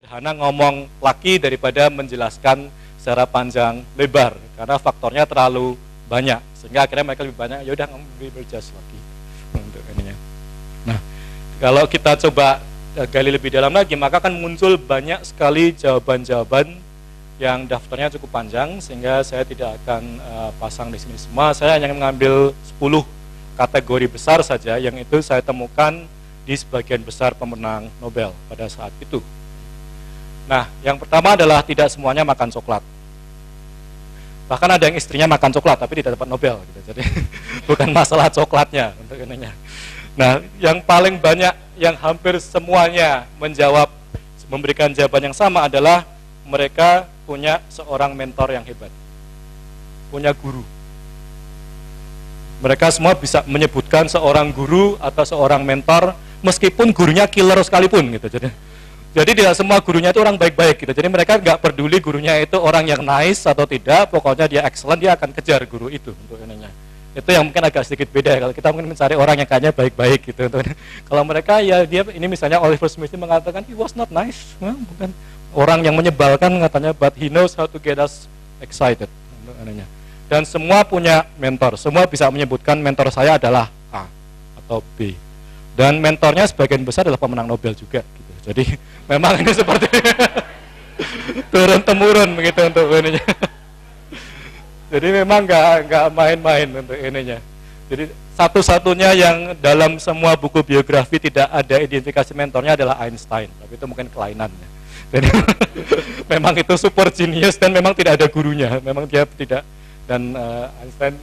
sederhana ngomong lagi daripada menjelaskan secara panjang lebar karena faktornya terlalu banyak sehingga akhirnya mereka lebih banyak ya udah berjas lagi untuk ininya. Nah, kalau kita coba gali lebih dalam lagi maka akan muncul banyak sekali jawaban-jawaban yang daftarnya cukup panjang sehingga saya tidak akan pasang di sini semua. Saya hanya mengambil 10 kategori besar saja yang itu saya temukan di sebagian besar pemenang Nobel pada saat itu. Nah, yang pertama adalah tidak semuanya makan coklat. Bahkan ada yang istrinya makan coklat tapi tidak dapat Nobel gitu. Jadi bukan masalah coklatnya untuk ininya. Nah, yang paling banyak yang hampir semuanya memberikan jawaban yang sama adalah mereka punya seorang mentor yang hebat, punya guru. Mereka semua bisa menyebutkan seorang guru atau seorang mentor, meskipun gurunya killer sekalipun gitu. Jadi tidak semua gurunya itu orang baik-baik gitu. Jadi mereka nggak peduli gurunya itu orang yang nice atau tidak, pokoknya dia excellent, dia akan kejar guru itu untuk ininya. Itu yang mungkin agak sedikit beda. Kalau kita mungkin mencari orang yang kayaknya baik-baik gitu. Kalau mereka ya dia ini misalnya Oliver Smith mengatakan he was not nice, bukan orang yang menyebalkan katanya, but he knows how to get us excited. Dan semua punya mentor, semua bisa menyebutkan mentor saya adalah A atau B. Dan mentornya sebagian besar adalah pemenang Nobel juga. Gitu. Jadi memang ini seperti turun temurun begitu untuk ininya. Jadi memang nggak main-main untuk ininya. Jadi satu-satunya yang dalam semua buku biografi tidak ada identifikasi mentornya adalah Einstein, tapi itu mungkin kelainannya. Jadi memang itu super genius dan memang tidak ada gurunya, memang dia tidak, dan Einstein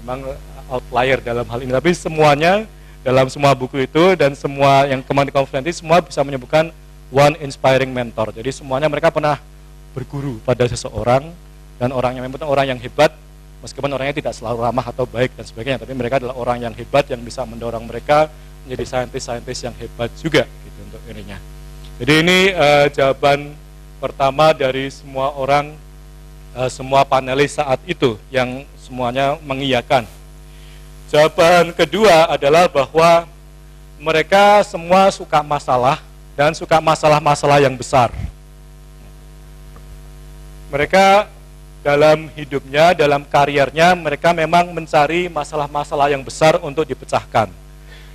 memang outlier dalam hal ini. Tapi semuanya dalam semua buku itu dan semua yang kemarin konferensi semua bisa menyebutkan one inspiring mentor. Jadi semuanya mereka pernah berguru pada seseorang dan orangnya memang orang yang hebat, meskipun orangnya tidak selalu ramah atau baik dan sebagainya, tapi mereka adalah orang yang hebat yang bisa mendorong mereka menjadi saintis-saintis yang hebat juga gitu untuk ininya. Jadi ini jawaban pertama dari semua orang, semua panelis saat itu yang semuanya mengiyakan. Jawaban kedua adalah bahwa mereka semua suka masalah dan suka masalah-masalah yang besar. Mereka dalam hidupnya, dalam kariernya, mereka memang mencari masalah-masalah yang besar untuk dipecahkan.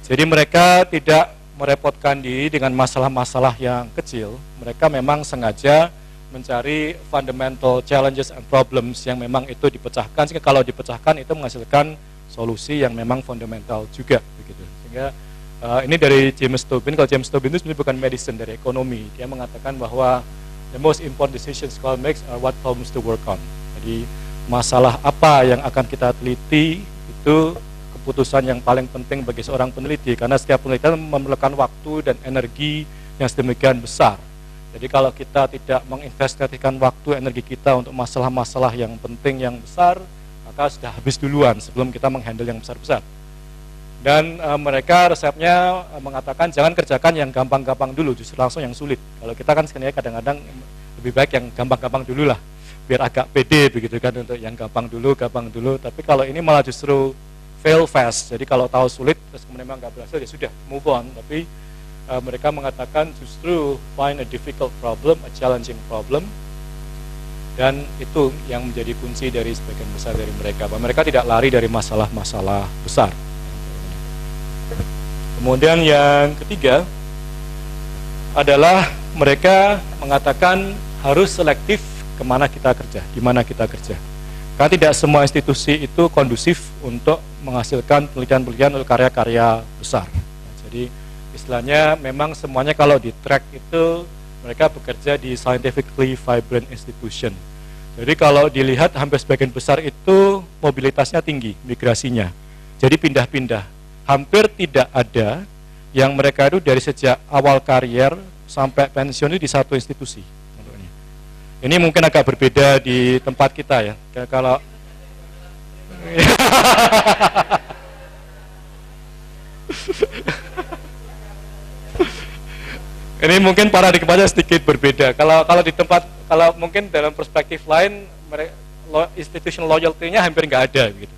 Jadi mereka tidak merepotkan diri dengan masalah-masalah yang kecil. Mereka memang sengaja mencari fundamental challenges and problems yang memang itu dipecahkan, sehingga kalau dipecahkan itu menghasilkan solusi yang memang fundamental juga begitu. Sehingga ini dari James Tobin. Kalau James Tobin itu sebenarnya bukan medicine, dari ekonomi. Dia mengatakan bahwa the most important decisions scholar makes are what problems to work on. Jadi masalah apa yang akan kita teliti itu keputusan yang paling penting bagi seorang peneliti, karena setiap penelitian memerlukan waktu dan energi yang sedemikian besar. Jadi kalau kita tidak menginvestasikan waktu energi kita untuk masalah-masalah yang penting yang besar, maka sudah habis duluan sebelum kita menghandle yang besar-besar. Dan mereka resepnya mengatakan jangan kerjakan yang gampang-gampang dulu, justru langsung yang sulit. Kalau kita kan sebenarnya kadang-kadang lebih baik yang gampang-gampang dulu lah, biar agak pede begitu kan, untuk yang gampang dulu. Tapi kalau ini malah justru fail fast. Jadi kalau tahu sulit terus kemudian memang nggak berhasil ya sudah move on. Tapi mereka mengatakan justru find a difficult problem, a challenging problem, dan itu yang menjadi kunci dari sebagian besar dari mereka. Bahwa mereka tidak lari dari masalah-masalah besar. Kemudian yang ketiga adalah mereka mengatakan harus selektif kemana kita kerja, di mana kita kerja. Karena tidak semua institusi itu kondusif untuk menghasilkan penelitian-penelitian atau karya-karya besar. Jadi istilahnya memang semuanya kalau di track itu mereka bekerja di scientifically vibrant institution. Jadi kalau dilihat hampir sebagian besar itu mobilitasnya tinggi, migrasinya. Jadi pindah-pindah. Hampir tidak ada yang mereka itu dari sejak awal karier sampai pensiun itu di satu institusi. Ini mungkin agak berbeda di tempat kita ya. Kalau ini mungkin paradigmanya sedikit berbeda. Kalau di tempat, kalau mungkin dalam perspektif lain, institutional loyalty-nya hampir nggak ada gitu.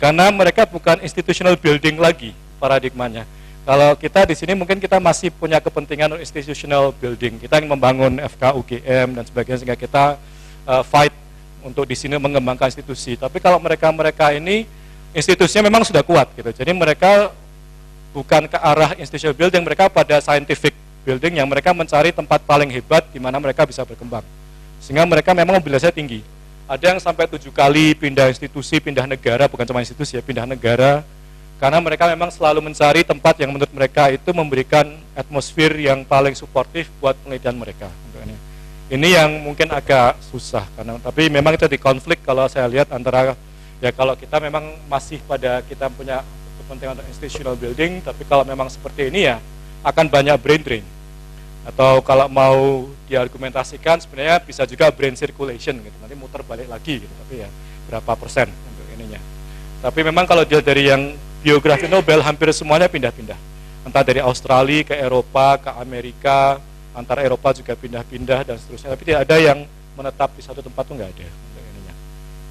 Karena mereka bukan institutional building lagi paradigmanya. Kalau kita di sini mungkin kita masih punya kepentingan institutional building. Kita ingin membangun FK UGM dan sebagainya sehingga kita fight untuk di sini mengembangkan institusi. Tapi kalau mereka ini institusinya memang sudah kuat gitu. Jadi mereka bukan ke arah institutional building, mereka pada scientific building yang mereka mencari tempat paling hebat di mana mereka bisa berkembang. Sehingga mereka memang mobilitasnya tinggi. Ada yang sampai 7 kali pindah institusi, pindah negara, bukan cuma institusi ya, pindah negara. Karena mereka memang selalu mencari tempat yang menurut mereka itu memberikan atmosfer yang paling suportif buat penelitian mereka. Ini yang mungkin agak susah, tapi memang itu di konflik kalau saya lihat antara, ya kalau kita memang masih pada kita punya kepentingan untuk institutional building, tapi kalau memang seperti ini ya akan banyak brain drain. Atau kalau mau diargumentasikan sebenarnya bisa juga brain circulation gitu, nanti muter balik lagi gitu, tapi ya berapa persen untuk ininya. Tapi memang kalau dia dari yang biografi Nobel hampir semuanya pindah-pindah, entah dari Australia ke Eropa, ke Amerika, antara Eropa juga pindah-pindah dan seterusnya. Tapi tidak ada yang menetap di satu tempat, tuh nggak ada untuk ininya.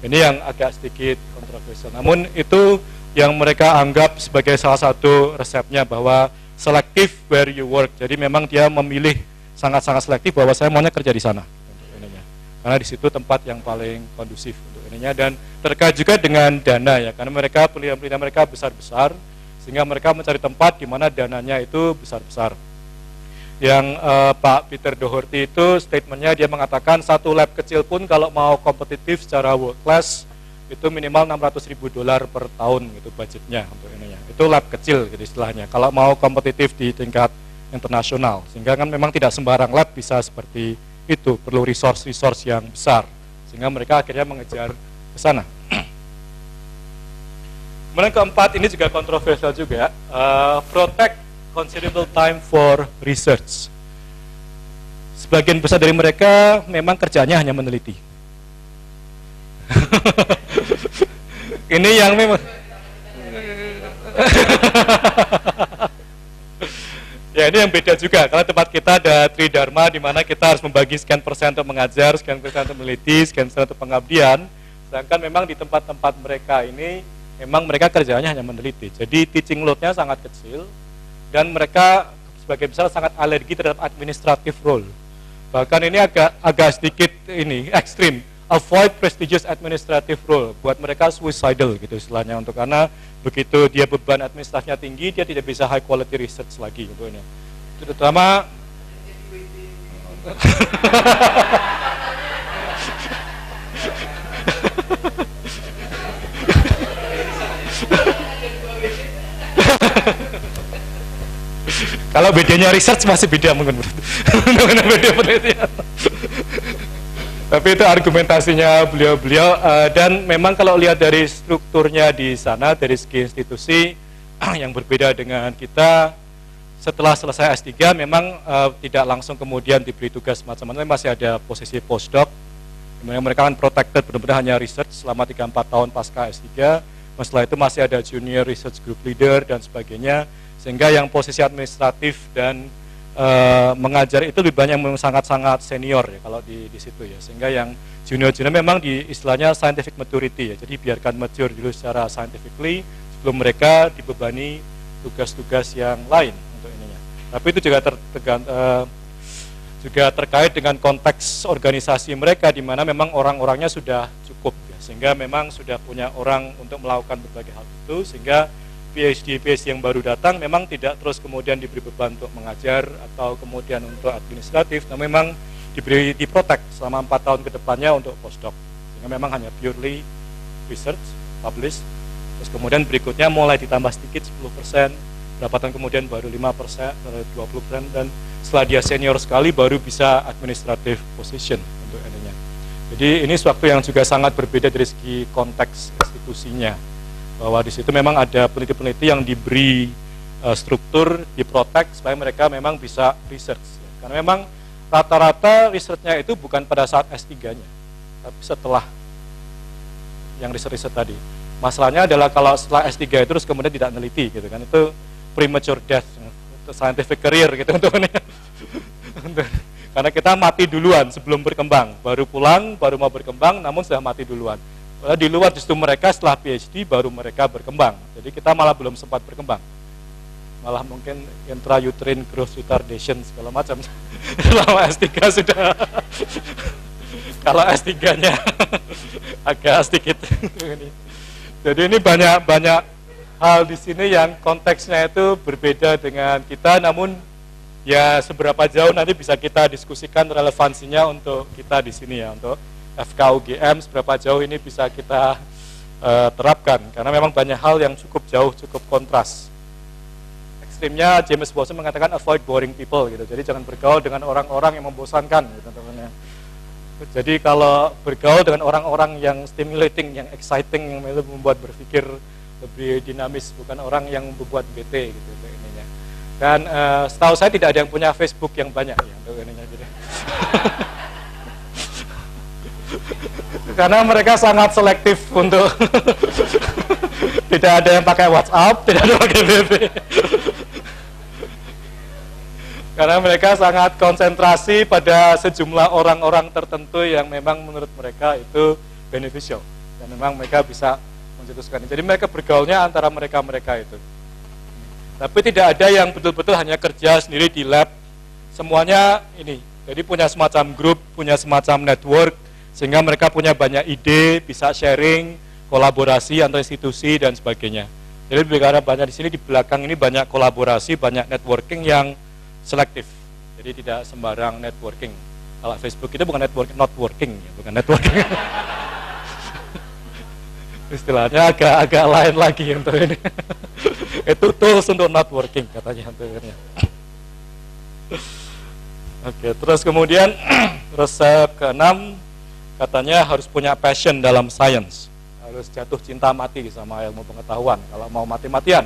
Ini yang agak sedikit kontroversial. Namun itu yang mereka anggap sebagai salah satu resepnya, bahwa selective where you work. Jadi memang dia memilih sangat-sangat selektif bahwa saya maunya kerja di sana untuk ininya. Karena di situ tempat yang paling kondusif untuk ininya, dan terkait juga dengan dana ya, karena mereka penelitian mereka besar-besar sehingga mereka mencari tempat di mana dananya itu besar-besar. Yang Pak Peter Doherty itu statementnya dia mengatakan satu lab kecil pun kalau mau kompetitif secara world class itu minimal $600.000 per tahun gitu budgetnya untuk ininya. Itu lab kecil gitu istilahnya. Kalau mau kompetitif di tingkat internasional, sehingga kan memang tidak sembarang lab bisa seperti itu, perlu resource yang besar, sehingga mereka akhirnya mengejar ke sana. Kemudian keempat, ini juga kontroversial juga, protect considerable time for research. Sebagian besar dari mereka memang kerjanya hanya meneliti. Ini yang memang ya ini yang beda juga, karena tempat kita ada Tridharma di mana kita harus membagi sekian persen untuk mengajar, sekian persen untuk meneliti, sekian persen untuk pengabdian. Sedangkan memang di tempat-tempat mereka ini memang mereka kerjanya hanya meneliti. Jadi teaching load-nya sangat kecil dan mereka sebagai besar sangat alergi terhadap administrative role. Bahkan ini agak sedikit ini ekstrim. Avoid prestigious administrative role, buat mereka suicidal gitu istilahnya, untuk karena begitu dia beban administratifnya tinggi, dia tidak bisa high quality research lagi gitu ini. Terutama kalau bedanya research masih beda mungkin. Beda penelitian. Tapi itu argumentasinya beliau-beliau, dan memang kalau lihat dari strukturnya di sana, dari segi institusi yang berbeda dengan kita, setelah selesai S3 memang tidak langsung kemudian diberi tugas macam-macam, masih ada posisi postdoc, dimana mereka kan protected, benar-benar hanya research selama 3-4 tahun pasca S3, setelah itu masih ada junior research group leader dan sebagainya, sehingga yang posisi administratif dan mengajar itu lebih banyak memang sangat-sangat senior ya kalau di situ ya, sehingga yang junior-junior memang di istilahnya scientific maturity ya, jadi biarkan mature dulu secara scientifically sebelum mereka dibebani tugas-tugas yang lain untuk ininya. Tapi itu juga juga terkait dengan konteks organisasi mereka di mana memang orang-orangnya sudah cukup ya, sehingga memang sudah punya orang untuk melakukan berbagai hal itu, sehingga PhD yang baru datang memang tidak terus kemudian diberi beban untuk mengajar atau kemudian untuk administratif, namun memang diberi diprotek selama 4 tahun ke depannya untuk postdoc, sehingga memang hanya purely research, publish, terus kemudian berikutnya mulai ditambah sedikit 10%, berapa tahun kemudian baru 5%, 20%, dan setelah dia senior sekali baru bisa administrative position untuk ininya. Jadi ini suatu yang juga sangat berbeda dari segi konteks institusinya, bahwa di situ memang ada peneliti-peneliti yang diberi struktur, diprotek supaya mereka memang bisa research. Karena memang rata-rata researchnya itu bukan pada saat S3-nya, tapi setelah yang riset-riset tadi. Masalahnya adalah kalau setelah S3 itu terus kemudian tidak meneliti gitu kan, itu premature death, itu scientific career gitu untuk ini. Karena kita mati duluan sebelum berkembang, baru pulang, baru mau berkembang, namun sudah mati duluan. Di luar justru mereka setelah PhD baru mereka berkembang. Jadi kita malah belum sempat berkembang. malah mungkin intrauterine growth retardation segala macam. Selama S3 sudah kalau S3-nya agak sedikit. Jadi ini banyak hal di sini yang konteksnya itu berbeda dengan kita, namun ya seberapa jauh nanti bisa kita diskusikan relevansinya untuk kita di sini ya, untuk FKUGM seberapa jauh ini bisa kita terapkan, karena memang banyak hal yang cukup jauh, cukup kontras. Ekstrimnya James Watson mengatakan avoid boring people gitu, jadi jangan bergaul dengan orang-orang yang membosankan gitu, teman-teman. Jadi kalau bergaul dengan orang-orang yang stimulating, yang exciting, yang membuat berpikir lebih dinamis, bukan orang yang membuat bete gitu ininya. Dan setahu saya tidak ada yang punya Facebook yang banyak ya untuk ininya. Jadi. Karena mereka sangat selektif untuk tidak ada yang pakai WhatsApp, tidak ada yang pakai BB. Karena mereka sangat konsentrasi pada sejumlah orang-orang tertentu yang memang menurut mereka itu beneficial dan memang mereka bisa mencetuskan. Jadi mereka bergaulnya antara mereka-mereka itu. Tapi tidak ada yang betul-betul hanya kerja sendiri di lab. Semuanya ini. Jadi punya semacam grup, punya semacam network, sehingga mereka punya banyak ide, bisa sharing, kolaborasi antar institusi dan sebagainya. Jadi karena banyak di sini di belakang ini banyak kolaborasi, banyak networking yang selektif. Jadi tidak sembarang networking. Kalau Facebook itu bukan networking, not working, ya, bukan networking. Istilahnya agak lain lagi untuk ini. Itu tools untuk not working katanya. Oke, terus kemudian resep ke-6 katanya harus punya passion dalam science, harus jatuh cinta mati sama ilmu pengetahuan kalau mau mati-matian.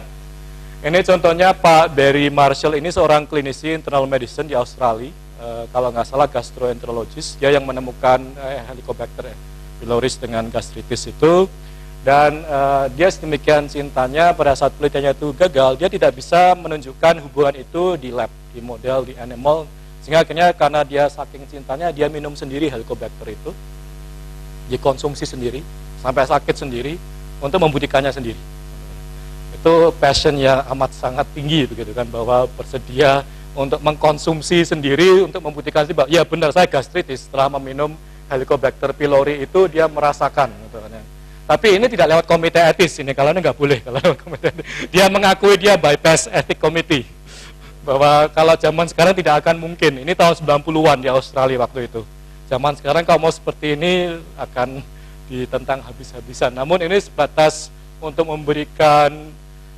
Ini contohnya Pak Barry Marshall, ini seorang klinisi internal medicine di Australia, kalau nggak salah gastroenterologist, dia yang menemukan Helicobacter pylori dengan gastritis itu. Dan dia sedemikian cintanya pada saat penelitiannya itu gagal, dia tidak bisa menunjukkan hubungan itu di lab, di model, di animal, sehingga akhirnya karena dia saking cintanya, dia minum sendiri Helicobacter itu, dikonsumsi sendiri, sampai sakit sendiri, untuk membuktikannya sendiri. Itu passion yang amat sangat tinggi begitu kan, bahwa bersedia untuk mengkonsumsi sendiri, untuk membuktikan sendiri bahwa ya benar saya gastritis, setelah meminum Helicobacter pylori itu dia merasakan gitu kan. Tapi ini tidak lewat komite etis ini, kalau ini nggak boleh kalau lewat komite etis. Dia mengakui dia bypass ethic committee, bahwa kalau zaman sekarang tidak akan mungkin. Ini tahun 90-an di Australia waktu itu. Zaman sekarang kalau mau seperti ini akan ditentang habis-habisan. Namun ini sebatas untuk memberikan,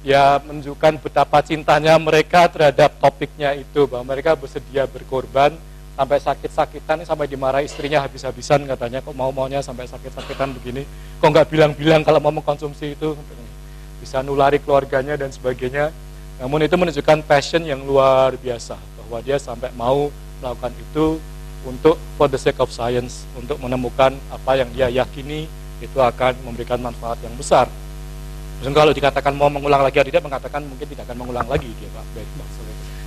ya menunjukkan betapa cintanya mereka terhadap topiknya itu, bahwa mereka bersedia berkorban sampai sakit-sakitan, sampai dimarahi istrinya habis-habisan katanya, kok mau-maunya sampai sakit-sakitan begini, kok nggak bilang-bilang kalau mau mengkonsumsi itu, bisa nulari keluarganya dan sebagainya. Namun itu menunjukkan passion yang luar biasa, bahwa dia sampai mau melakukan itu untuk for the sake of science, untuk menemukan apa yang dia yakini itu akan memberikan manfaat yang besar. Terus kalau dikatakan mau mengulang lagi atau tidak, mengatakan mungkin tidak akan mengulang lagi dia Pak.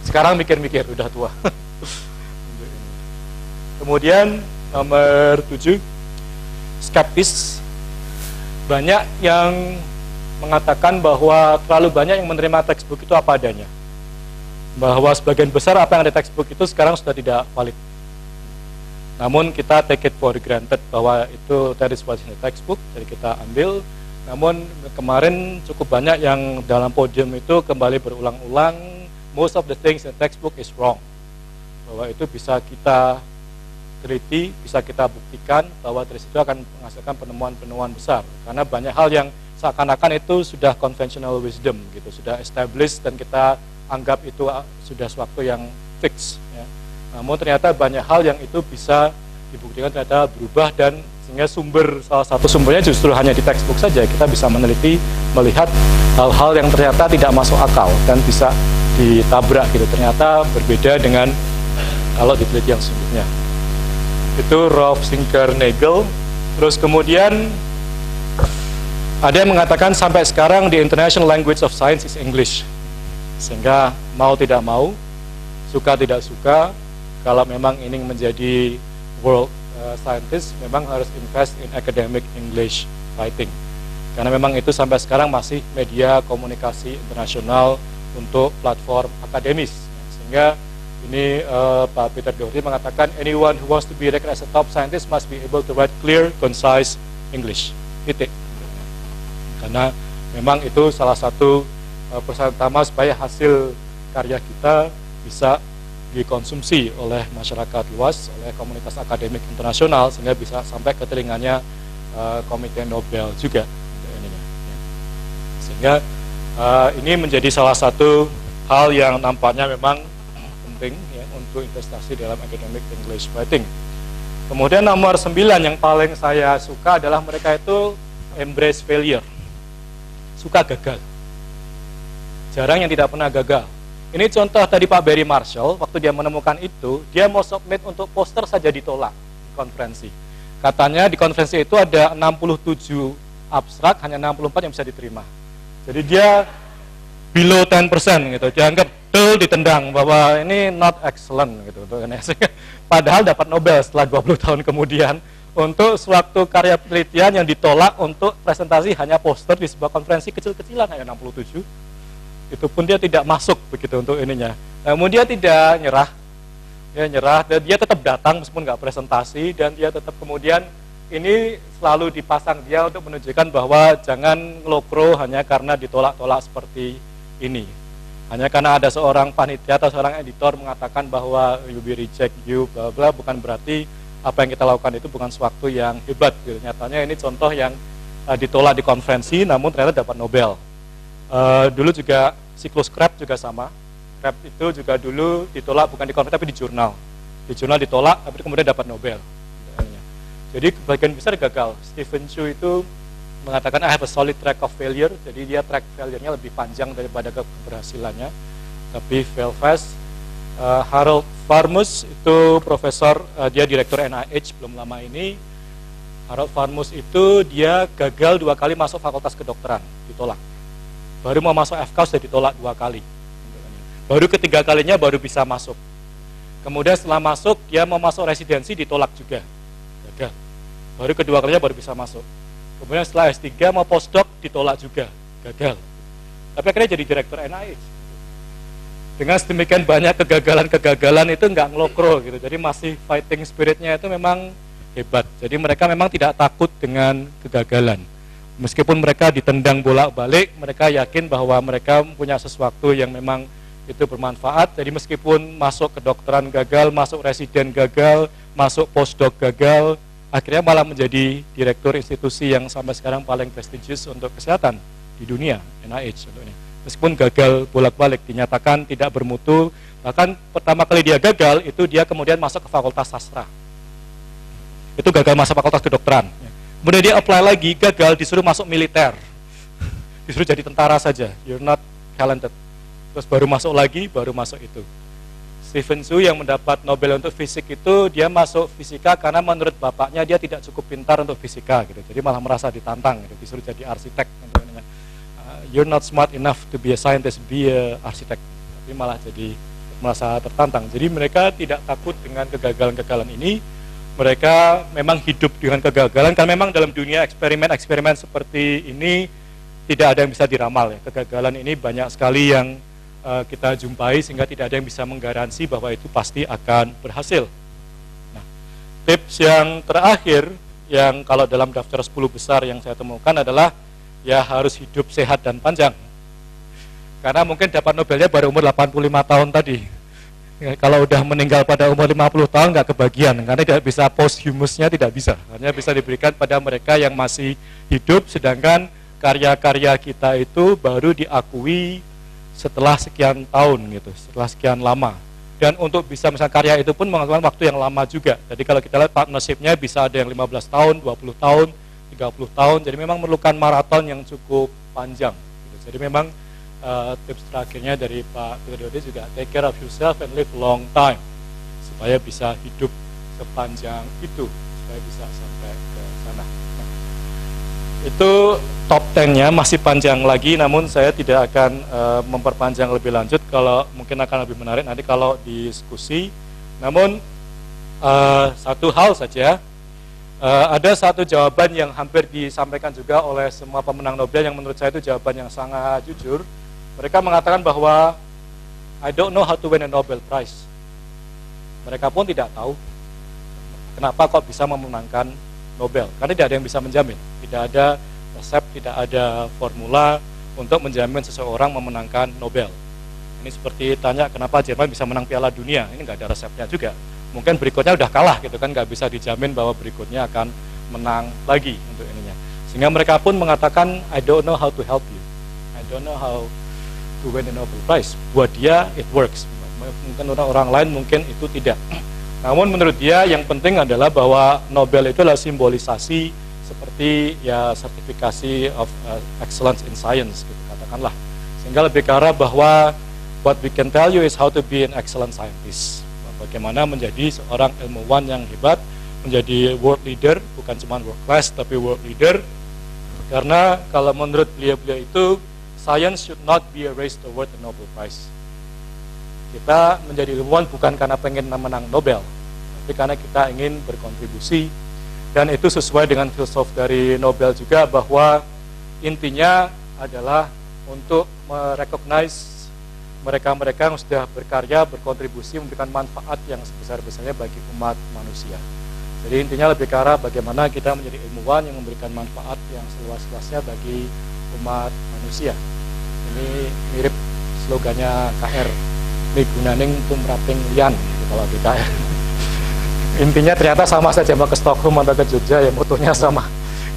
Sekarang mikir-mikir, udah tua. Kemudian nomor 7, skeptis. Banyak yang mengatakan bahwa terlalu banyak yang menerima textbook itu apa adanya, bahwa sebagian besar apa yang ada textbook itu sekarang sudah tidak valid. Namun kita take it for granted bahwa itu that is what's in the textbook, jadi kita ambil. Namun kemarin cukup banyak yang dalam podium itu kembali berulang-ulang, most of the things in the textbook is wrong, bahwa itu bisa kita teliti, bisa kita buktikan bahwa dari situ akan menghasilkan penemuan-penemuan besar, karena banyak hal yang seakan-akan itu sudah conventional wisdom gitu, sudah established dan kita anggap itu sudah suatu yang fix ya. Namun ternyata banyak hal yang itu bisa dibuktikan ternyata berubah, dan sehingga salah satu sumbernya justru hanya di textbook saja. Kita bisa meneliti, melihat hal-hal yang ternyata tidak masuk akal dan bisa ditabrak gitu, ternyata berbeda dengan kalau diteliti yang sesungguhnya. Itu Rolf Sinkernagel. Terus kemudian ada yang mengatakan sampai sekarang the international language of science is English, sehingga mau tidak mau, suka tidak suka, kalau memang ingin menjadi world scientist, memang harus invest in academic English writing, karena memang itu sampai sekarang masih media komunikasi internasional untuk platform akademis. Sehingga ini Pak Peter Doherty mengatakan anyone who wants to be recognized as a top scientist must be able to write clear, concise English. Titik. Karena memang itu salah satu persyarat utama supaya hasil karya kita bisa dikonsumsi oleh masyarakat luas, oleh komunitas akademik internasional, sehingga bisa sampai ke telinganya Komite Nobel juga. Sehingga ini menjadi salah satu hal yang nampaknya memang penting ya, untuk investasi dalam academic English writing. Kemudian nomor 9 yang paling saya suka adalah mereka itu embrace failure, suka gagal. Jarang yang tidak pernah gagal. Ini contoh tadi Pak Barry Marshall, waktu dia menemukan itu, dia mau submit untuk poster saja ditolak di konferensi. Katanya di konferensi itu ada 67 abstrak, hanya 64 yang bisa diterima. Jadi dia below 10% gitu, dianggap ditendang bahwa ini not excellent gitu. Padahal dapat Nobel setelah 20 tahun kemudian untuk suatu karya penelitian yang ditolak untuk presentasi hanya poster di sebuah konferensi kecil-kecilan, hanya 67. Itu pun dia tidak masuk begitu untuk ininya. Namun dia tidak nyerah, dia nyerah dan dia tetap datang meskipun nggak presentasi, dan dia tetap kemudian ini selalu dipasang dia untuk menunjukkan bahwa jangan ngelokro hanya karena ditolak-tolak seperti ini. Hanya karena ada seorang panitia atau seorang editor mengatakan bahwa you be reject you bla bla, bukan berarti apa yang kita lakukan itu bukan sesuatu yang hebat gitu. Nyatanya ini contoh yang ditolak di konferensi namun ternyata dapat Nobel. Dulu juga siklus Krebs juga sama. Krebs itu juga dulu ditolak bukan di konferensi tapi di jurnal. Di jurnal ditolak tapi kemudian dapat Nobel. Jadi sebagian besar gagal. Stephen Chu itu mengatakan I have a solid track of failure. Jadi dia track failure-nya lebih panjang daripada keberhasilannya. Tapi fail fast. Harold Varmus itu profesor, dia direktur NIH belum lama ini. Harold Varmus itu dia gagal 2 kali masuk fakultas kedokteran, ditolak. Baru mau masuk FK sudah ditolak 2 kali. Baru ketiga kalinya baru bisa masuk. Kemudian setelah masuk, dia mau masuk residensi ditolak juga. Gagal. Baru kedua kalinya baru bisa masuk. Kemudian setelah S3 mau postdoc ditolak juga. Gagal. Tapi akhirnya jadi direktur NIH. Dengan sedemikian banyak kegagalan-kegagalan itu nggak ngelokro gitu. Jadi masih fighting spiritnya itu memang hebat. Jadi mereka memang tidak takut dengan kegagalan. Meskipun mereka ditendang bolak-balik, mereka yakin bahwa mereka punya sesuatu yang memang itu bermanfaat. Jadi meskipun masuk kedokteran gagal, masuk residen gagal, masuk postdoc gagal, akhirnya malah menjadi direktur institusi yang sampai sekarang paling prestisius untuk kesehatan di dunia, NIH contohnya. Meskipun gagal bolak-balik, dinyatakan tidak bermutu. Bahkan pertama kali dia gagal, itu dia kemudian masuk ke fakultas sastra. Itu gagal masuk fakultas kedokteran. Kemudian dia apply lagi, gagal, disuruh masuk militer. Disuruh jadi tentara saja, you're not talented. Terus baru masuk lagi, baru masuk itu. Stephen Chu yang mendapat Nobel untuk fisik itu, dia masuk fisika karena menurut bapaknya dia tidak cukup pintar untuk fisika gitu. Jadi malah merasa ditantang gitu, disuruh jadi arsitek. You're not smart enough to be a scientist, be a architect. Tapi malah jadi merasa tertantang. Jadi mereka tidak takut dengan kegagalan-kegagalan ini. Mereka memang hidup dengan kegagalan, karena memang dalam dunia eksperimen-eksperimen seperti ini tidak ada yang bisa diramal ya. Kegagalan ini banyak sekali yang kita jumpai, sehingga tidak ada yang bisa menggaransi bahwa itu pasti akan berhasil. Nah, tips yang terakhir, yang kalau dalam daftar 10 besar yang saya temukan adalah, ya harus hidup sehat dan panjang. Karena mungkin dapat Nobelnya baru umur 85 tahun tadi. Ya, kalau udah meninggal pada umur 50 tahun nggak kebagian, karena tidak bisa posthumusnya, tidak bisa. Hanya bisa diberikan pada mereka yang masih hidup, sedangkan karya-karya kita itu baru diakui setelah sekian tahun gitu, setelah sekian lama. Dan untuk bisa misalnya karya itu pun menggunakan waktu yang lama juga. Jadi kalau kita lihat partnership-nya bisa ada yang 15 tahun, 20 tahun, 30 tahun, jadi memang memerlukan maraton yang cukup panjang gitu. Jadi memang tips terakhirnya dari Pak Peter Doherty juga, take care of yourself and live long time, supaya bisa hidup sepanjang itu, supaya bisa sampai ke sana. Nah, itu top 10-nya masih panjang lagi, namun saya tidak akan memperpanjang lebih lanjut, kalau mungkin akan lebih menarik nanti kalau diskusi. Namun satu hal saja, ada satu jawaban yang hampir disampaikan juga oleh semua pemenang Nobel yang menurut saya itu jawaban yang sangat jujur. Mereka mengatakan bahwa I don't know how to win a Nobel Prize. Mereka pun tidak tahu kenapa kok bisa memenangkan Nobel, karena tidak ada yang bisa menjamin. Tidak ada resep, tidak ada formula untuk menjamin seseorang memenangkan Nobel. Ini seperti tanya kenapa Jerman bisa menang Piala Dunia, ini nggak ada resepnya juga. Mungkin berikutnya udah kalah gitu kan, nggak bisa dijamin bahwa berikutnya akan menang lagi untuk ininya. Sehingga mereka pun mengatakan I don't know how to help you, I don't know how to win a Nobel Prize. Buat dia it works, mungkin orang lain mungkin itu tidak. Namun menurut dia yang penting adalah bahwa Nobel itu adalah simbolisasi seperti ya sertifikasi of excellence in science gitu katakanlah. Sehingga lebih ke arah bahwa what we can tell you is how to be an excellent scientist. Bagaimana menjadi seorang ilmuwan yang hebat, menjadi world leader, bukan cuma world class tapi world leader. Karena kalau menurut beliau-beliau itu science should not be a race toward a Nobel Prize. Kita menjadi ilmuwan bukan karena pengen menang Nobel, tapi karena kita ingin berkontribusi. Dan itu sesuai dengan filsuf dari Nobel juga, bahwa intinya adalah untuk merecognize mereka-mereka yang sudah berkarya, berkontribusi, memberikan manfaat yang sebesar-besarnya bagi umat manusia. Jadi intinya lebih ke arah bagaimana kita menjadi ilmuwan yang memberikan manfaat yang seluas-luasnya bagi umat manusia. Ini mirip slogannya KR, Migunaning tumraping lian, gitu, kalau di KR. Intinya ternyata sama saja, mau ke Stockholm atau ke Jogja ya motonya sama,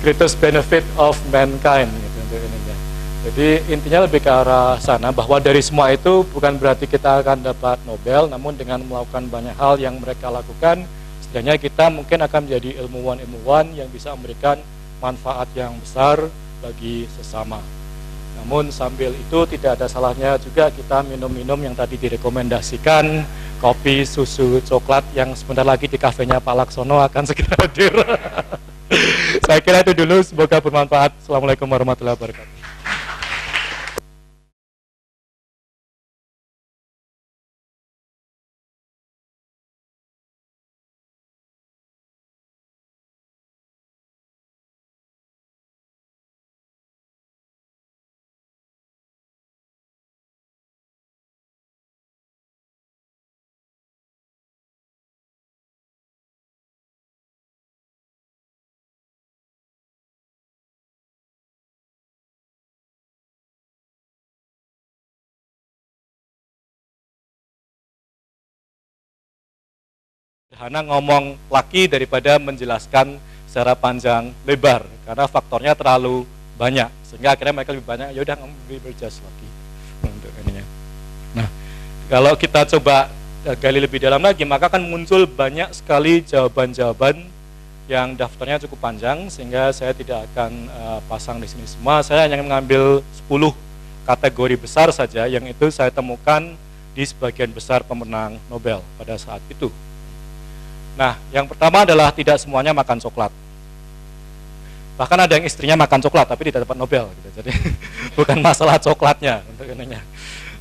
greatest benefit of mankind gitu, untuk ininya. Jadi intinya lebih ke arah sana, bahwa dari semua itu bukan berarti kita akan dapat Nobel, namun dengan melakukan banyak hal yang mereka lakukan, setidaknya kita mungkin akan menjadi ilmuwan-ilmuwan yang bisa memberikan manfaat yang besar bagi sesama. Namun sambil itu tidak ada salahnya juga kita minum-minum yang tadi direkomendasikan, kopi, susu, coklat yang sebentar lagi di kafenya Pak Laksono akan segera hadir. Saya kira itu dulu, semoga bermanfaat. Assalamualaikum warahmatullahi wabarakatuh. Sederhana ngomong laki daripada menjelaskan secara panjang lebar, karena faktornya terlalu banyak, sehingga akhirnya mereka lebih banyak, yaudah ngomong lebih just laki untuk ininya. Nah, kalau kita coba gali lebih dalam lagi, maka akan muncul banyak sekali jawaban-jawaban yang daftarnya cukup panjang, sehingga saya tidak akan pasang di sini semua. Saya hanya mengambil 10 kategori besar saja yang itu saya temukan di sebagian besar pemenang Nobel pada saat itu. Nah, yang pertama adalah tidak semuanya makan coklat. Bahkan ada yang istrinya makan coklat tapi tidak dapat Nobel gitu. Jadi bukan masalah coklatnya untuk ininya.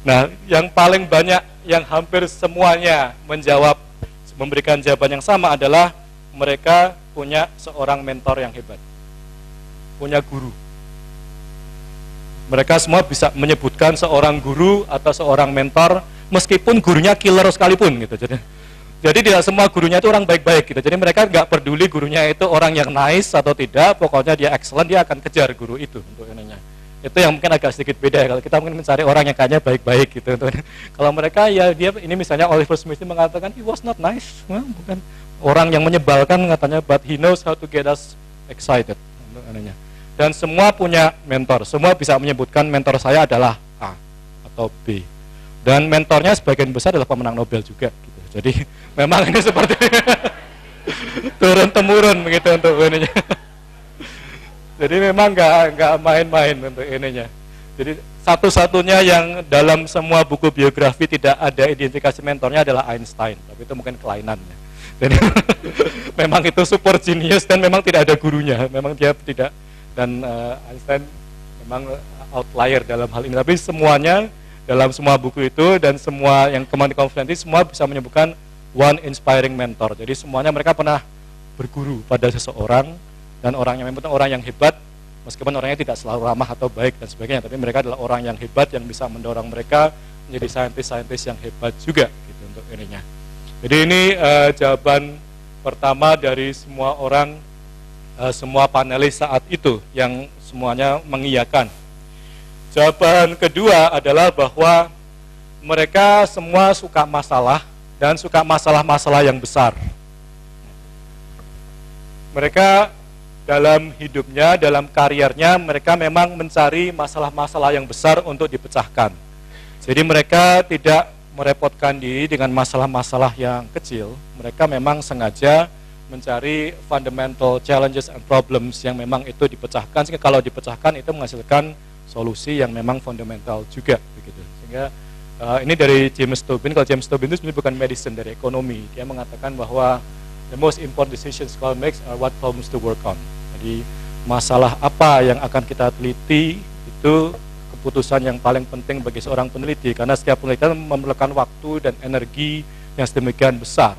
Nah, yang paling banyak, yang hampir semuanya menjawab, memberikan jawaban yang sama adalah mereka punya seorang mentor yang hebat, punya guru. Mereka semua bisa menyebutkan seorang guru atau seorang mentor, meskipun gurunya killer sekalipun gitu. Jadi tidak semua gurunya itu orang baik-baik gitu. Jadi mereka nggak peduli gurunya itu orang yang nice atau tidak, pokoknya dia excellent, dia akan kejar guru itu untuk ininya. Itu yang mungkin agak sedikit beda. Kalau kita mungkin mencari orang yang kayaknya baik-baik gitu. Kalau mereka ya dia ini, misalnya Oliver Smith mengatakan he was not nice, bukan orang yang menyebalkan katanya, but he knows how to get us excited untuk ininya. Dan semua punya mentor, semua bisa menyebutkan mentor saya adalah A atau B. Dan mentornya sebagian besar adalah pemenang Nobel juga gitu. Jadi memang ini seperti turun-temurun begitu untuk ininya. Jadi memang nggak main-main untuk ininya. Jadi satu-satunya yang dalam semua buku biografi tidak ada identifikasi mentornya adalah Einstein, tapi itu mungkin kelainannya. Jadi memang itu super genius dan memang tidak ada gurunya, memang dia tidak, dan Einstein memang outlier dalam hal ini. Tapi semuanya dalam semua buku itu dan semua yang kemarin konferensi semua bisa menyebutkan one inspiring mentor. Jadi semuanya mereka pernah berguru pada seseorang, dan orangnya memang orang yang hebat Meskipun orangnya tidak selalu ramah atau baik dan sebagainya, tapi mereka adalah orang yang hebat yang bisa mendorong mereka menjadi saintis-saintis yang hebat juga gitu untuk ininya. Jadi ini jawaban pertama dari semua orang, semua panelis saat itu yang semuanya mengiyakan. Jawaban kedua adalah bahwa mereka semua suka masalah dan suka masalah-masalah yang besar. Mereka dalam hidupnya, dalam kariernya, mereka memang mencari masalah-masalah yang besar untuk dipecahkan. Jadi mereka tidak merepotkan diri dengan masalah-masalah yang kecil. Mereka memang sengaja mencari fundamental challenges and problems yang memang itu dipecahkan, sehingga kalau dipecahkan itu menghasilkan solusi yang memang fundamental juga begitu. Sehingga ini dari James Tobin. Kalau James Tobin itu sebenarnya bukan medicine, dari ekonomi. Dia mengatakan bahwa the most important decisions scholar makes are what problems to work on. Jadi masalah apa yang akan kita teliti itu keputusan yang paling penting bagi seorang peneliti, karena setiap penelitian memerlukan waktu dan energi yang sedemikian besar.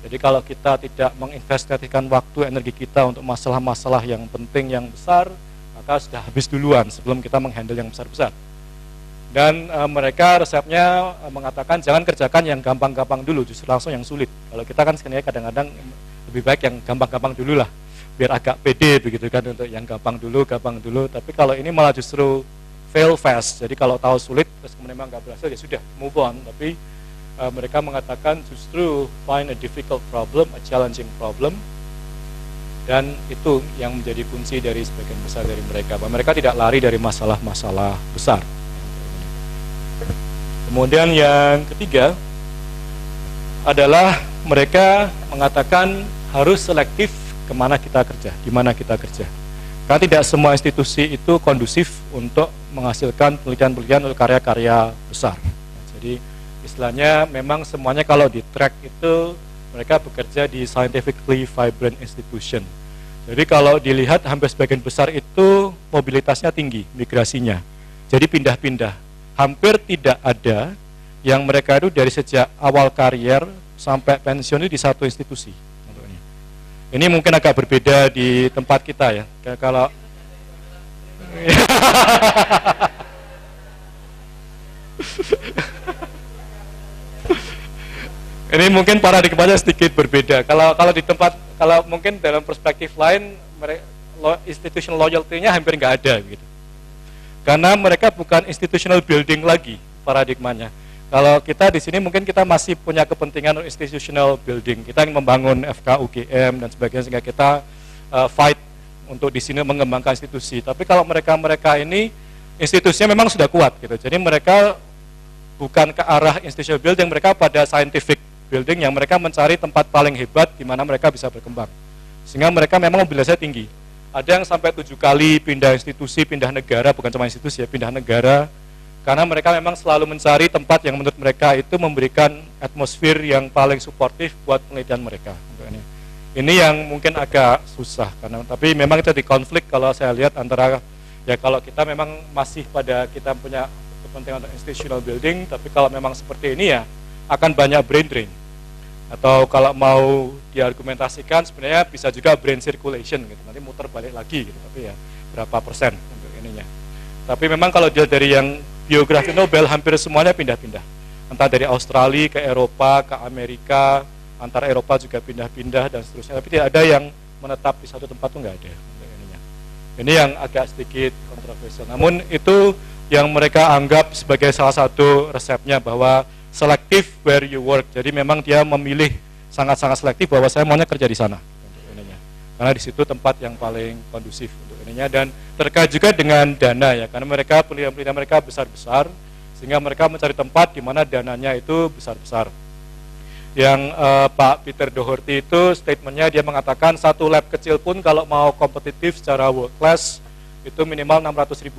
Jadi kalau kita tidak menginvestasikan waktu energi kita untuk masalah-masalah yang penting yang besar, maka sudah habis duluan sebelum kita menghandle yang besar-besar. Dan mereka resepnya mengatakan jangan kerjakan yang gampang-gampang dulu, justru langsung yang sulit. Kalau kita kan sebenarnya kadang-kadang lebih baik yang gampang-gampang dulu lah, biar agak pede begitu kan, untuk yang gampang dulu. Tapi kalau ini malah justru fail fast. Jadi kalau tahu sulit terus kemudian memang nggak berhasil, ya sudah move on. Tapi mereka mengatakan justru find a difficult problem, a challenging problem, dan itu yang menjadi kunci dari sebagian besar dari mereka, bahwa mereka tidak lari dari masalah-masalah besar. Kemudian yang ketiga adalah mereka mengatakan harus selektif kemana kita kerja, di mana kita kerja. Karena tidak semua institusi itu kondusif untuk menghasilkan penelitian-penelitian untuk karya-karya besar. Jadi istilahnya memang semuanya kalau di track itu mereka bekerja di scientifically vibrant institution. Jadi kalau dilihat hampir sebagian besar itu mobilitasnya tinggi, migrasinya. Jadi pindah-pindah. Hampir tidak ada yang mereka itu dari sejak awal karier sampai pensiun itu di satu institusi. Ini mungkin agak berbeda di tempat kita ya. Kalau ini mungkin paradigmanya sedikit berbeda. Kalau di tempat, kalau mungkin dalam perspektif lain, institutional loyalty-nya hampir nggak ada gitu. Karena mereka bukan institutional building lagi paradigmanya. Kalau kita di sini mungkin kita masih punya kepentingan institutional building. Kita ingin membangun FK UGM dan sebagainya, sehingga kita fight untuk di sini mengembangkan institusi. Tapi kalau mereka ini institusinya memang sudah kuat gitu. Jadi mereka bukan ke arah institutional building, mereka pada scientific building yang mereka mencari tempat paling hebat di mana mereka bisa berkembang. Sehingga mereka memang mobilitasnya tinggi. Ada yang sampai 7 kali pindah institusi, pindah negara, bukan cuma institusi ya, pindah negara. Karena mereka memang selalu mencari tempat yang menurut mereka itu memberikan atmosfer yang paling suportif buat penelitian mereka. Ini yang mungkin agak susah, karena tapi memang itu di konflik kalau saya lihat antara, ya kalau kita memang masih pada kita punya kepentingan untuk institutional building, tapi kalau memang seperti ini ya akan banyak brain drain. Atau kalau mau diargumentasikan sebenarnya bisa juga brain circulation gitu, nanti muter balik lagi gitu, tapi ya berapa persen untuk ininya. Tapi memang kalau dia dari yang biografi Nobel hampir semuanya pindah-pindah, entah dari Australia ke Eropa, ke Amerika, antara Eropa juga pindah-pindah dan seterusnya, tapi tidak ada yang menetap di satu tempat, tuh nggak ada untuk ininya. Ini yang agak sedikit kontroversial, namun itu yang mereka anggap sebagai salah satu resepnya, bahwa selective where you work. Jadi memang dia memilih sangat-sangat selektif bahwa saya maunya kerja di sana untuk ininya. Karena di situ tempat yang paling kondusif untuk ininya, dan terkait juga dengan dana ya, karena mereka penelitian mereka besar-besar sehingga mereka mencari tempat di mana dananya itu besar-besar. Yang Pak Peter Doherty itu statementnya dia mengatakan satu lab kecil pun kalau mau kompetitif secara world class itu minimal $600.000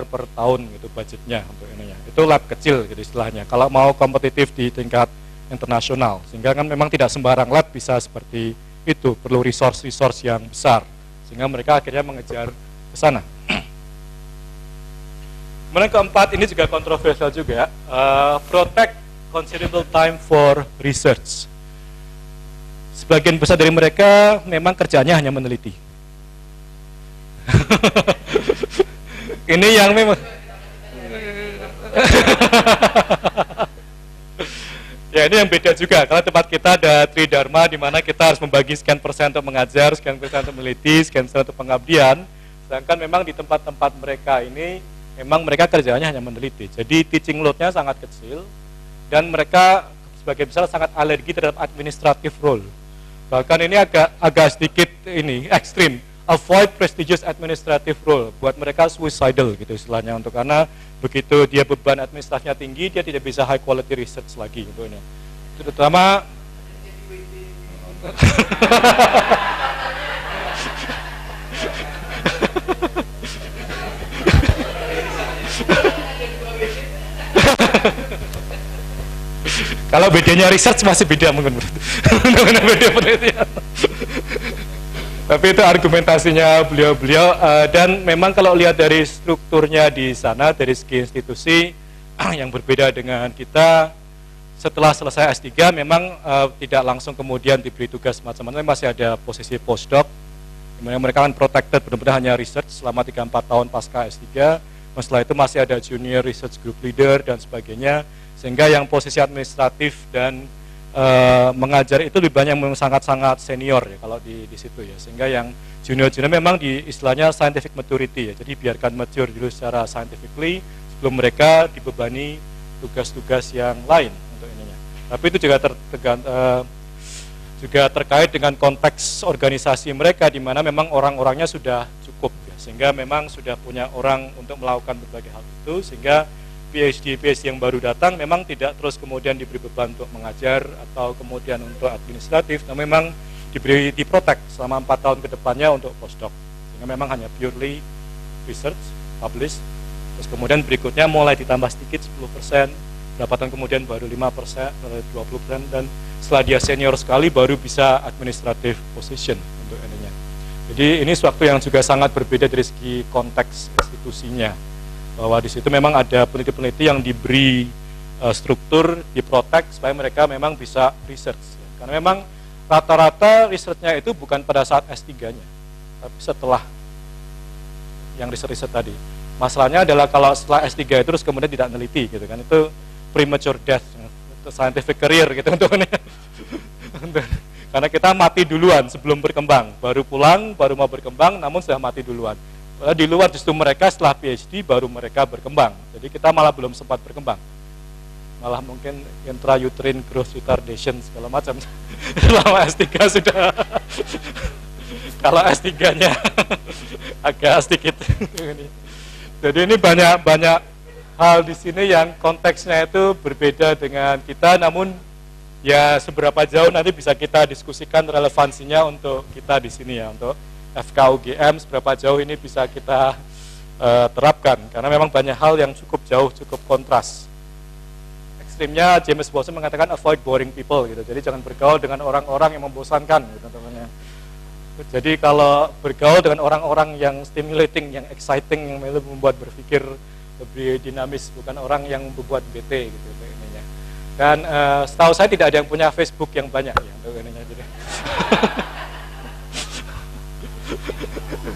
per tahun gitu budgetnya untuk ininya. Itu lab kecil gitu istilahnya. Kalau mau kompetitif di tingkat internasional, sehingga kan memang tidak sembarang lab bisa seperti itu, perlu resource yang besar. Sehingga mereka akhirnya mengejar ke sana. Kemudian keempat, ini juga kontroversial juga, protect considerable time for research. Sebagian besar dari mereka memang kerjanya hanya meneliti. Ini yang memang ya ini yang beda juga. Kalau tempat kita ada Tridharma di mana kita harus membagi sekian persen untuk mengajar, sekian persen untuk meneliti, sekian persen untuk pengabdian. Sedangkan memang di tempat-tempat mereka ini memang mereka kerjanya hanya meneliti. Jadi teaching load-nya sangat kecil dan mereka sebagai besar sangat alergi terhadap administrative role. Bahkan ini agak sedikit ini ekstrim. Avoid prestigious administrative role, buat mereka suicidal gitu istilahnya, untuk karena begitu dia beban administrasinya tinggi, dia tidak bisa high quality research lagi gitu ini. Terutama kalau bedanya research masih beda mungkin. Beda penelitian. Tapi itu argumentasinya beliau-beliau, dan memang kalau lihat dari strukturnya di sana, dari segi institusi yang berbeda dengan kita, setelah selesai S3 memang tidak langsung kemudian diberi tugas macam-macam, masih ada posisi postdoc, dimana mereka kan protected, benar-benar hanya research selama 3-4 tahun pasca S3, setelah itu masih ada junior research group leader dan sebagainya, sehingga yang posisi administratif dan mengajar itu lebih banyak memang sangat-sangat senior ya kalau di situ ya, sehingga yang junior-junior memang di istilahnya scientific maturity ya, jadi biarkan mature dulu secara scientifically sebelum mereka dibebani tugas-tugas yang lain untuk ininya. Tapi itu juga juga terkait dengan konteks organisasi mereka di mana memang orang-orangnya sudah cukup ya, sehingga memang sudah punya orang untuk melakukan berbagai hal itu, sehingga PhD yang baru datang memang tidak terus kemudian diberi beban untuk mengajar atau kemudian untuk administratif, namun memang diprotek selama 4 tahun ke depannya untuk postdoc, sehingga memang hanya purely research, publish, terus kemudian berikutnya mulai ditambah sedikit 10%, berapa tahun kemudian baru 5%, baru 20%, dan setelah dia senior sekali baru bisa administrative position untuk ininya. Jadi ini suatu yang juga sangat berbeda dari segi konteks institusinya, bahwa di situ memang ada peneliti-peneliti yang diberi struktur, diprotek supaya mereka memang bisa research. Karena memang rata-rata researchnya itu bukan pada saat S3-nya, tapi setelah yang riset-riset tadi. Masalahnya adalah kalau setelah S3 itu terus kemudian tidak meneliti gitu kan, itu premature death, itu scientific career gitu untuk ini. Karena kita mati duluan sebelum berkembang, baru pulang, baru mau berkembang, namun sudah mati duluan. Di luar justru mereka setelah PhD baru mereka berkembang. Jadi kita malah belum sempat berkembang. Malah mungkin intrauterine growth retardation segala macam. Selama S3 sudah. Kalau S3-nya agak sedikit. Jadi ini banyak hal di sini yang konteksnya itu berbeda dengan kita, namun ya seberapa jauh nanti bisa kita diskusikan relevansinya untuk kita di sini ya, untuk FKUGM seberapa jauh ini bisa kita terapkan, karena memang banyak hal yang cukup jauh, cukup kontras. Ekstrimnya James Watson mengatakan avoid boring people gitu, jadi jangan bergaul dengan orang-orang yang membosankan gitu, teman-teman. Jadi kalau bergaul dengan orang-orang yang stimulating, yang exciting, yang membuat berpikir lebih dinamis, bukan orang yang membuat bete gitu ininya. Dan setahu saya tidak ada yang punya Facebook yang banyak ya untuk ininya. Jadi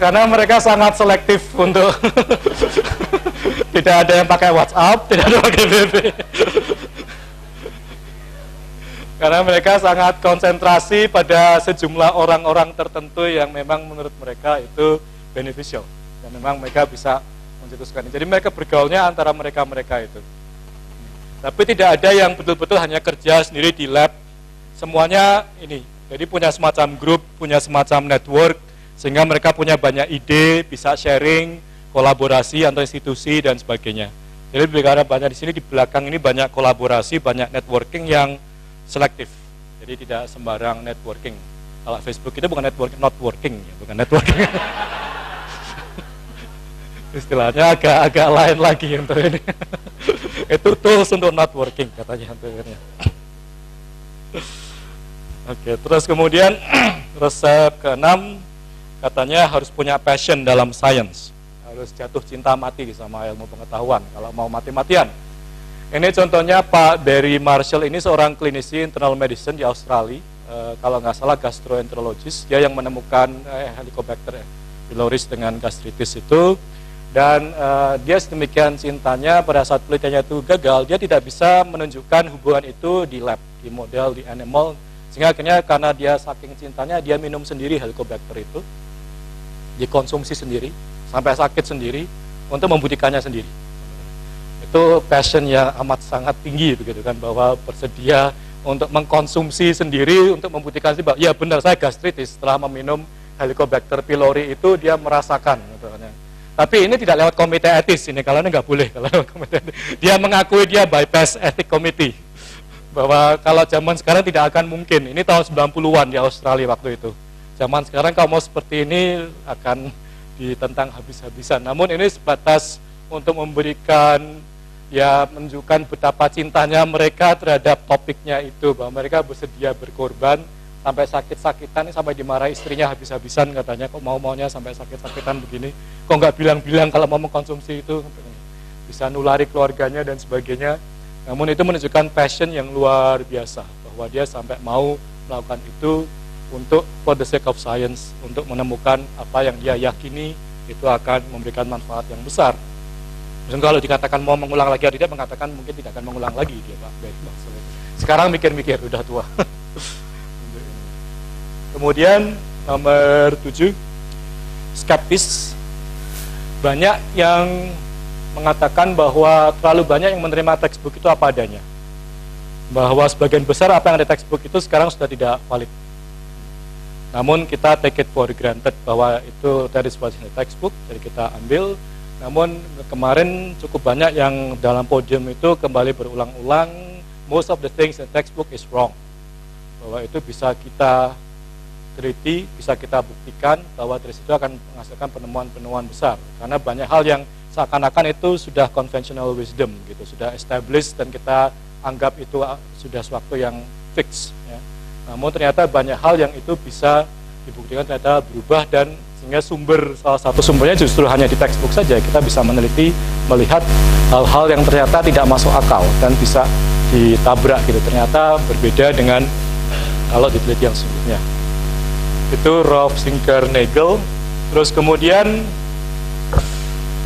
karena mereka sangat selektif untuk tidak ada yang pakai WhatsApp, tidak ada yang pakai BB. Karena mereka sangat konsentrasi pada sejumlah orang-orang tertentu yang memang menurut mereka itu beneficial dan memang mereka bisa mencetuskan. Jadi mereka bergaulnya antara mereka-mereka itu. Tapi tidak ada yang betul-betul hanya kerja sendiri di lab. Semuanya ini, jadi punya semacam grup, punya semacam network, sehingga mereka punya banyak ide, bisa sharing, kolaborasi antar institusi dan sebagainya. Jadi karena banyak di sini di belakang ini banyak kolaborasi, banyak networking yang selektif. Jadi tidak sembarang networking. Kalau Facebook itu bukan networking, not working, ya, bukan networking. Istilahnya agak lain lagi untuk ini. Itu tools untuk not working katanya untuk ini. Oke, terus kemudian resep ke-6 katanya harus punya passion dalam science, harus jatuh cinta mati sama ilmu pengetahuan kalau mau mati-matian. Ini contohnya Pak Barry Marshall, ini seorang klinisi internal medicine di Australia, kalau nggak salah gastroenterologis, dia yang menemukan Helicobacter pylori dengan gastritis itu, Dan dia sedemikian cintanya pada saat penelitiannya itu gagal, dia tidak bisa menunjukkan hubungan itu di lab, di model, di animal, sehingga akhirnya karena dia saking cintanya, dia minum sendiri Helicobacter itu, dikonsumsi sendiri, sampai sakit sendiri, untuk membuktikannya sendiri. Itu passion yang amat sangat tinggi begitu kan, bahwa bersedia untuk mengkonsumsi sendiri untuk membuktikan sih bahwa ya benar saya gastritis setelah meminum Helicobacter pylori itu dia merasakan gitu kan. Tapi ini tidak lewat komite etis ini, kalau ini nggak boleh kalau lewat komite etis. Dia mengakui dia bypass ethic committee bahwa kalau zaman sekarang tidak akan mungkin. Ini tahun 90-an di Australia waktu itu. Zaman sekarang kalau mau seperti ini akan ditentang habis-habisan. Namun ini sebatas untuk memberikan ya menunjukkan betapa cintanya mereka terhadap topiknya itu, bahwa mereka bersedia berkorban sampai sakit-sakitan, sampai dimarahi istrinya habis-habisan katanya, kok mau-maunya sampai sakit-sakitan begini, kok nggak bilang-bilang kalau mau mengkonsumsi itu, bisa nulari keluarganya dan sebagainya. Namun itu menunjukkan passion yang luar biasa, bahwa dia sampai mau melakukan itu untuk for the sake of science, untuk menemukan apa yang dia yakini itu akan memberikan manfaat yang besar. Mungkin kalau dikatakan mau mengulang lagi, dia mengatakan mungkin tidak akan mengulang lagi dia Pak. Sekarang mikir-mikir, udah tua. Kemudian nomor 7, skeptis. Banyak yang mengatakan bahwa terlalu banyak yang menerima textbook itu apa adanya. Bahwa sebagian besar apa yang ada textbook itu sekarang sudah tidak valid. Namun kita take it for granted bahwa itu that is what's in the textbook, jadi kita ambil. Namun kemarin cukup banyak yang dalam podium itu kembali berulang-ulang, most of the things in the textbook is wrong. Bahwa itu bisa kita teliti, bisa kita buktikan bahwa dari situ akan menghasilkan penemuan-penemuan besar. Karena banyak hal yang seakan-akan itu sudah conventional wisdom, gitu, sudah established dan kita anggap itu sudah suatu yang fix. Ya. Namun ternyata banyak hal yang itu bisa dibuktikan ternyata berubah, dan sehingga salah satu sumbernya justru hanya di textbook saja. Kita bisa meneliti, melihat hal-hal yang ternyata tidak masuk akal dan bisa ditabrak gitu. Ternyata berbeda dengan kalau diteliti yang sebelumnya. Itu Rolf Sinkernagel. Terus kemudian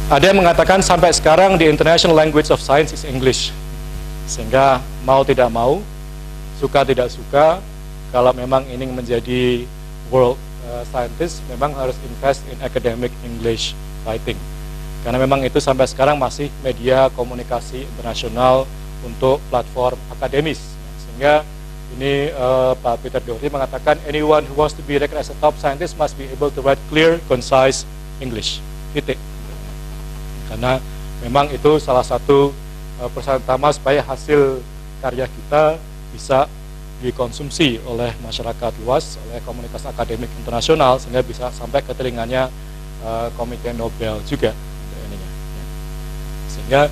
ada yang mengatakan sampai sekarang the international language of science is English. Sehingga mau tidak mau, suka tidak suka, kalau memang ingin menjadi world scientist, memang harus invest in academic English writing. Karena memang itu sampai sekarang masih media komunikasi internasional untuk platform akademis. Sehingga ini Pak Peter Doherty mengatakan anyone who wants to be recognized as a top scientist must be able to write clear, concise English. Titik. Karena memang itu salah satu persyarat utama supaya hasil karya kita bisa dikonsumsi oleh masyarakat luas, oleh komunitas akademik internasional, sehingga bisa sampai ke telinganya Komite Nobel juga. Sehingga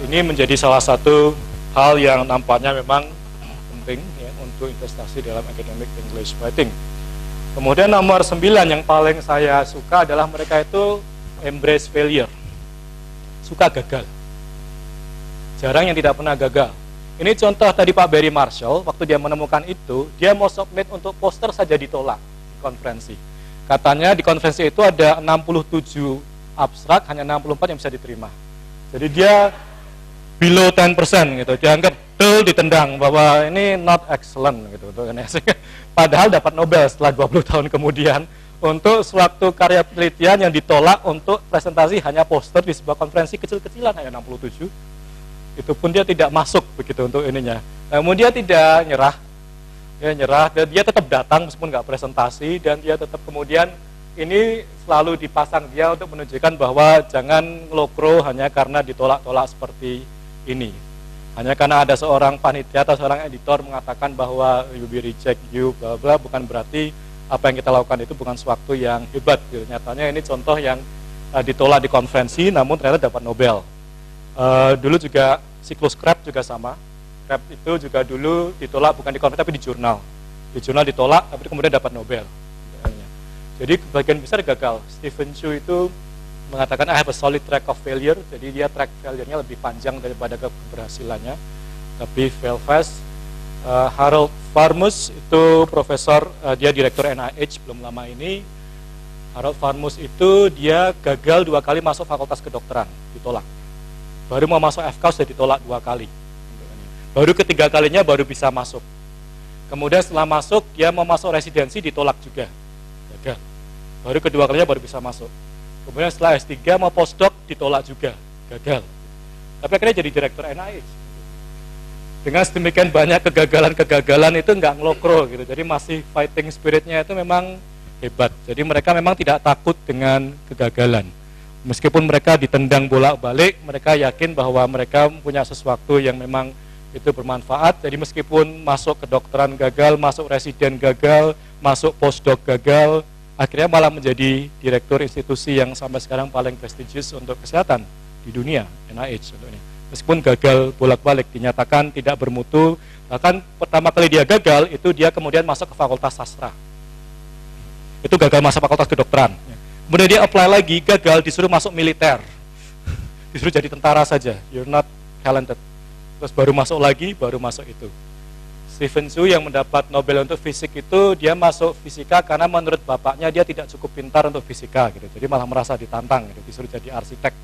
ini menjadi salah satu hal yang nampaknya memang penting ya, untuk investasi dalam academic English writing. Kemudian nomor 9 yang paling saya suka adalah mereka itu embrace failure, suka gagal. Jarang yang tidak pernah gagal. Ini contoh tadi Pak Barry Marshall, waktu dia menemukan itu, dia mau submit untuk poster saja ditolak di konferensi. Katanya di konferensi itu ada 67 abstrak, hanya 64 yang bisa diterima. Jadi dia below 10% gitu, dianggap ditendang bahwa ini not excellent gitu. Padahal dapat Nobel setelah 20 tahun kemudian untuk suatu karya penelitian yang ditolak untuk presentasi hanya poster di sebuah konferensi kecil-kecilan, hanya 67. Itu pun dia tidak masuk begitu untuk ininya. Namun dia tidak nyerah, dan dia tetap datang meskipun nggak presentasi, dan dia tetap kemudian ini selalu dipasang dia untuk menunjukkan bahwa jangan ngelokro hanya karena ditolak-tolak seperti ini. Hanya karena ada seorang panitia atau seorang editor mengatakan bahwa you be reject you bla bla, bukan berarti apa yang kita lakukan itu bukan sesuatu yang hebat gitu. Nyatanya ini contoh yang ditolak di konferensi namun ternyata dapat Nobel. Dulu juga siklus Krebs juga sama. Krebs itu juga dulu ditolak bukan di konferensi tapi di jurnal. Di jurnal ditolak tapi kemudian dapat Nobel. Jadi bagian besar gagal. Stephen Chu itu mengatakan I have a solid track of failure, jadi dia track failure-nya lebih panjang daripada keberhasilannya, tapi fail fast. Harold Varmus itu profesor, dia direktur NIH belum lama ini, Harold Varmus itu dia gagal 2 kali masuk fakultas kedokteran, ditolak. Baru mau masuk FK sudah ditolak 2 kali. Baru ketiga kalinya baru bisa masuk. Kemudian setelah masuk, dia mau masuk residensi ditolak juga, gagal. Baru kedua kalinya baru bisa masuk. Kemudian setelah S3 mau postdoc ditolak juga, gagal. Tapi akhirnya jadi direktur NIH. Dengan sedemikian banyak kegagalan-kegagalan itu nggak ngelokro gitu. Jadi masih fighting spiritnya itu memang hebat. Jadi mereka memang tidak takut dengan kegagalan. Meskipun mereka ditendang bolak-balik, mereka yakin bahwa mereka punya sesuatu yang memang itu bermanfaat. Jadi meskipun masuk kedokteran gagal, masuk residen gagal, masuk postdoc gagal, akhirnya malah menjadi direktur institusi yang sampai sekarang paling prestisius untuk kesehatan di dunia, NIH contohnya. Meskipun gagal bolak-balik, dinyatakan tidak bermutu. Bahkan pertama kali dia gagal, itu dia kemudian masuk ke fakultas sastra. Itu gagal masuk fakultas kedokteran. Kemudian dia apply lagi, gagal, disuruh masuk militer. Disuruh jadi tentara saja, you're not talented. Terus baru masuk lagi, baru masuk itu. Stephen Hsu yang mendapat Nobel untuk fisik itu, dia masuk fisika karena menurut bapaknya dia tidak cukup pintar untuk fisika gitu. Jadi malah merasa ditantang gitu, disuruh jadi arsitek.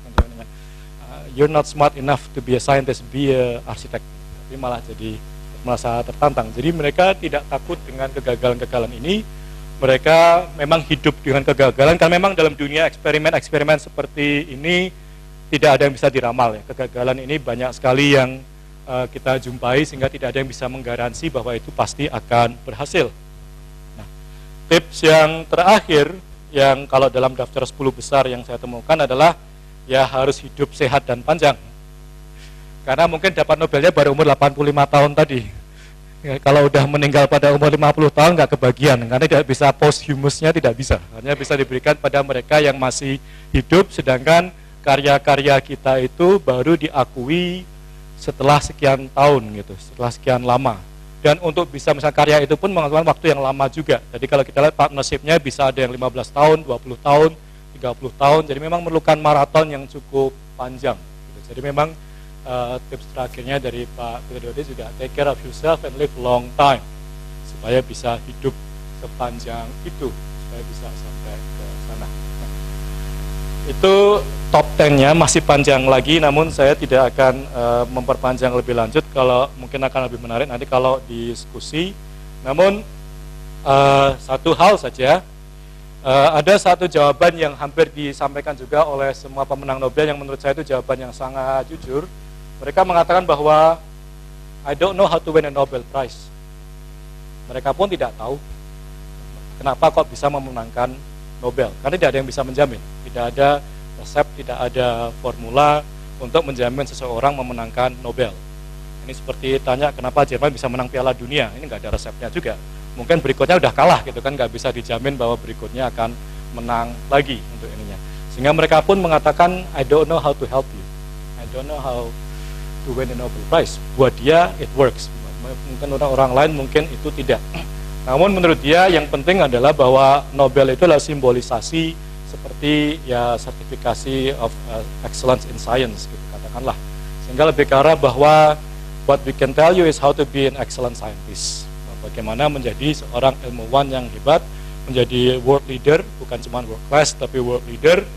You're not smart enough to be a scientist, be a architect. Tapi malah jadi merasa tertantang. Jadi mereka tidak takut dengan kegagalan-kegagalan ini. Mereka memang hidup dengan kegagalan, karena memang dalam dunia eksperimen-eksperimen seperti ini tidak ada yang bisa diramal ya. Kegagalan ini banyak sekali yang kita jumpai, sehingga tidak ada yang bisa menggaransi bahwa itu pasti akan berhasil. Nah, tips yang terakhir, yang kalau dalam daftar 10 besar yang saya temukan adalah, ya harus hidup sehat dan panjang. Karena mungkin dapat Nobelnya baru umur 85 tahun tadi. Ya, kalau udah meninggal pada umur 50 tahun nggak kebagian, karena tidak bisa posthumusnya, tidak bisa. Hanya bisa diberikan pada mereka yang masih hidup, sedangkan karya-karya kita itu baru diakui setelah sekian tahun gitu, setelah sekian lama. Dan untuk bisa misalnya karya itu pun mengaturkan waktu yang lama juga. Jadi kalau kita lihat partnership-nya bisa ada yang 15 tahun, 20 tahun, 30 tahun. Jadi memang memerlukan maraton yang cukup panjang gitu. Jadi memang tips terakhirnya dari Pak Widodo juga, take care of yourself and live long time, supaya bisa hidup sepanjang itu, supaya bisa sampai ke sana. Nah, itu top 10-nya masih panjang lagi, namun saya tidak akan memperpanjang lebih lanjut, kalau mungkin akan lebih menarik nanti kalau diskusi. Namun satu hal saja, ada satu jawaban yang hampir disampaikan juga oleh semua pemenang Nobel yang menurut saya itu jawaban yang sangat jujur. Mereka mengatakan bahwa I don't know how to win a Nobel Prize. Mereka pun tidak tahu kenapa kok bisa memenangkan Nobel, karena tidak ada yang bisa menjamin. Tidak ada resep, tidak ada formula untuk menjamin seseorang memenangkan Nobel. Ini seperti tanya kenapa Jerman bisa menang Piala Dunia, ini nggak ada resepnya juga. Mungkin berikutnya udah kalah gitu kan, nggak bisa dijamin bahwa berikutnya akan menang lagi untuk ininya. Sehingga mereka pun mengatakan I don't know how to help you, I don't know how to win a Nobel Prize. Buat dia it works, mungkin orang lain mungkin itu tidak. Namun menurut dia yang penting adalah bahwa Nobel itu adalah simbolisasi seperti ya sertifikasi of excellence in science gitu katakanlah. Sehingga lebih ke arah bahwa what we can tell you is how to be an excellent scientist. Bagaimana menjadi seorang ilmuwan yang hebat, menjadi world leader, bukan cuma world class tapi world leader.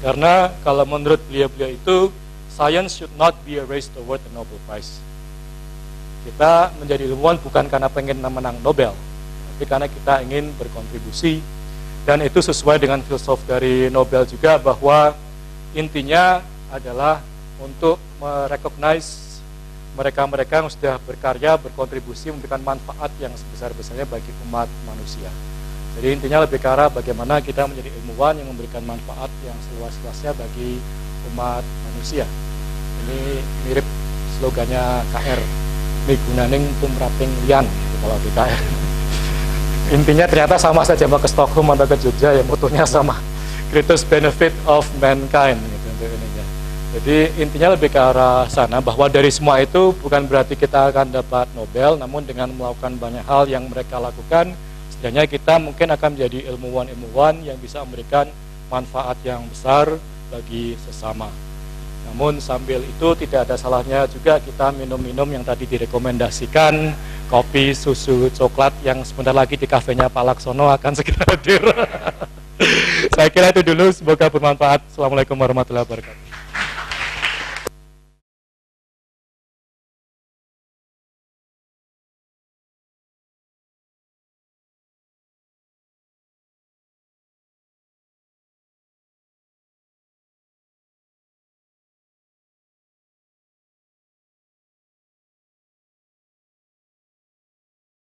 Karena kalau menurut beliau-beliau itu, science should not be a race toward the Nobel Prize. Kita menjadi ilmuwan bukan karena pengen menang Nobel, tapi karena kita ingin berkontribusi. Dan itu sesuai dengan filsuf dari Nobel juga, bahwa intinya adalah untuk merecognize mereka-mereka yang sudah berkarya, berkontribusi, memberikan manfaat yang sebesar-besarnya bagi umat manusia. Jadi intinya lebih ke arah bagaimana kita menjadi ilmuwan yang memberikan manfaat yang seluas-luasnya bagi umat manusia. Ini mirip slogannya KR, migunaning tumraping lian gitu, kalau di KR. Intinya ternyata sama saja mau ke Stockholm atau ke Jogja, ya mutunya sama, greatest benefit of mankind gitu, untuk ininya. Jadi intinya lebih ke arah sana, bahwa dari semua itu bukan berarti kita akan dapat Nobel, namun dengan melakukan banyak hal yang mereka lakukan, setidaknya kita mungkin akan menjadi ilmuwan-ilmuwan yang bisa memberikan manfaat yang besar bagi sesama. Namun sambil itu tidak ada salahnya juga kita minum-minum yang tadi direkomendasikan, kopi, susu, coklat yang sebentar lagi di kafenya Pak Laksono akan segera hadir. Saya kira itu dulu, semoga bermanfaat. Assalamualaikum warahmatullahi wabarakatuh.